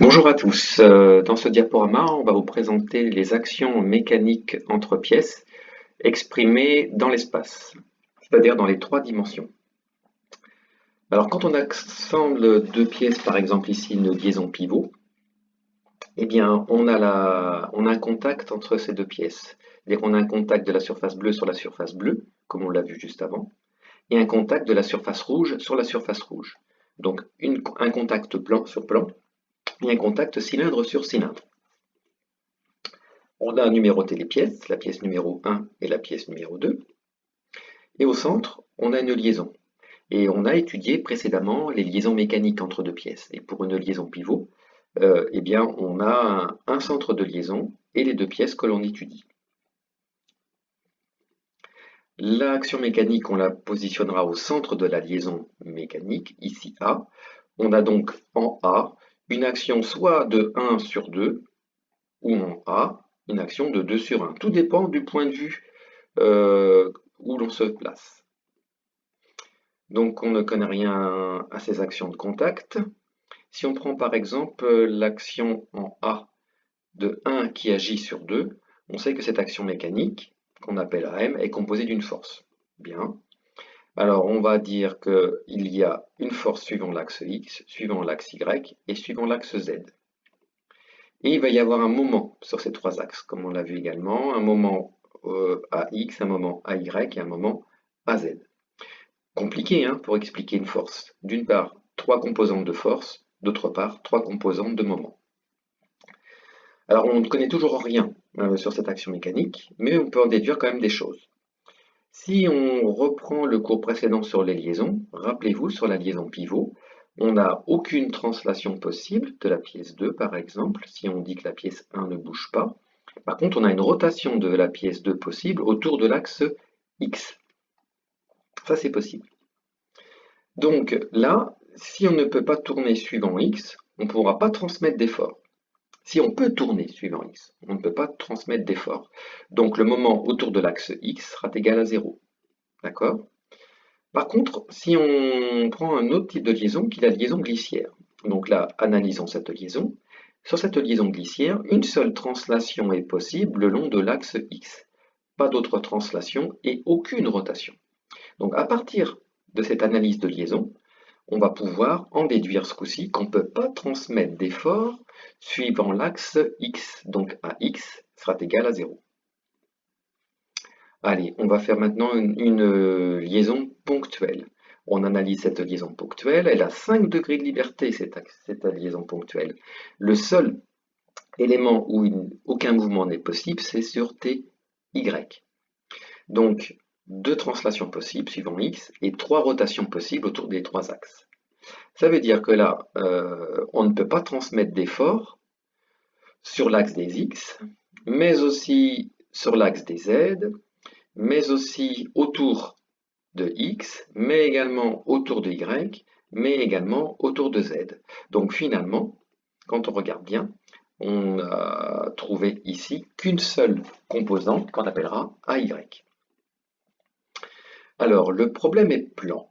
Bonjour à tous. Dans ce diaporama, on va vous présenter les actions mécaniques entre pièces exprimées dans l'espace, c'est-à-dire dans les trois dimensions. Alors, quand on assemble deux pièces, par exemple ici une liaison pivot, eh bien, on a un contact entre ces deux pièces. C'est-à-dire qu'on a un contact de la surface bleue sur la surface bleue, comme on l'a vu juste avant, et un contact de la surface rouge sur la surface rouge. Donc, un contact plan sur plan et un contact cylindre sur cylindre. On a numéroté les pièces, la pièce numéro 1 et la pièce numéro 2. Et au centre, on a une liaison. Et on a étudié précédemment les liaisons mécaniques entre deux pièces. Et pour une liaison pivot, eh bien, on a un centre de liaison et les deux pièces que l'on étudie. L'action mécanique, on la positionnera au centre de la liaison mécanique, ici A. On a donc en A une action soit de 1 sur 2, ou en A, une action de 2 sur 1. Tout dépend du point de vue où l'on se place. Donc on ne connaît rien à ces actions de contact. Si on prend par exemple l'action en A de 1 qui agit sur 2, on sait que cette action mécanique, qu'on appelle AM, est composée d'une force. Bien. Alors on va dire qu'il y a une force suivant l'axe X, suivant l'axe Y et suivant l'axe Z. Et il va y avoir un moment sur ces trois axes, comme on l'a vu également, un moment AX, un moment AY et un moment AZ. Compliqué pour expliquer une force. D'une part, trois composantes de force, d'autre part, trois composantes de moment. Alors on ne connaît toujours rien sur cette action mécanique, mais on peut en déduire quand même des choses. Si on reprend le cours précédent sur les liaisons, rappelez-vous, sur la liaison pivot, on n'a aucune translation possible de la pièce 2, par exemple, si on dit que la pièce 1 ne bouge pas. Par contre, on a une rotation de la pièce 2 possible autour de l'axe X. Ça, c'est possible. Donc là, si on ne peut pas tourner suivant X, on ne pourra pas transmettre d'effort. Si on peut tourner suivant X, on ne peut pas transmettre d'effort. Donc le moment autour de l'axe X sera égal à 0. D'accord? Par contre, si on prend un autre type de liaison qui est la liaison glissière, donc là, analysons cette liaison. Sur cette liaison glissière, une seule translation est possible le long de l'axe X. Pas d'autre translation et aucune rotation. Donc à partir de cette analyse de liaison, on va pouvoir en déduire ce coup-ci qu'on ne peut pas transmettre d'effort suivant l'axe X. Donc AX sera égal à 0. Allez, on va faire maintenant une liaison ponctuelle. On analyse cette liaison ponctuelle. Elle a 5 degrés de liberté, cette liaison ponctuelle. Le seul élément où aucun mouvement n'est possible, c'est sur TY. Donc, deux translations possibles suivant X et trois rotations possibles autour des trois axes. Ça veut dire que là, on ne peut pas transmettre d'effort sur l'axe des X, mais aussi sur l'axe des Z, mais aussi autour de X, mais également autour de Y, mais également autour de Z. Donc finalement, quand on regarde bien, on a trouvé ici qu'une seule composante qu'on appellera AY. Alors, le problème est plan.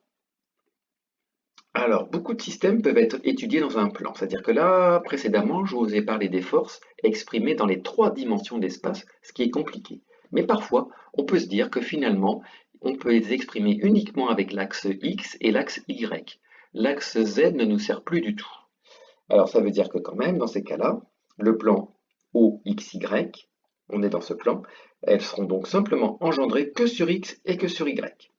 Alors, beaucoup de systèmes peuvent être étudiés dans un plan. C'est-à-dire que là, précédemment, je vous ai parlé des forces exprimées dans les trois dimensions d'espace, ce qui est compliqué. Mais parfois, on peut se dire que finalement, on peut les exprimer uniquement avec l'axe X et l'axe Y. L'axe Z ne nous sert plus du tout. Alors, ça veut dire que quand même, dans ces cas-là, le plan OXY, on est dans ce plan, elles seront donc simplement engendrées que sur X et que sur Y.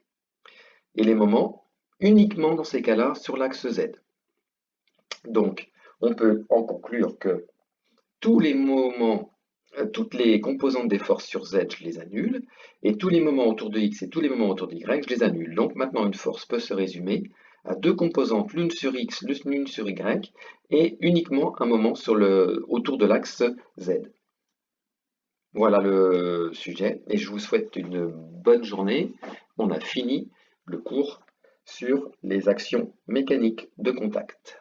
Et les moments, uniquement dans ces cas-là sur l'axe Z. Donc, on peut en conclure que tous les moments, toutes les composantes des forces sur Z, je les annule, et tous les moments autour de X et tous les moments autour de Y, je les annule. Donc maintenant, une force peut se résumer à deux composantes, l'une sur X, l'une sur Y, et uniquement un moment autour de l'axe Z. Voilà le sujet, et je vous souhaite une bonne journée. On a fini le cours sur les actions mécaniques de contact.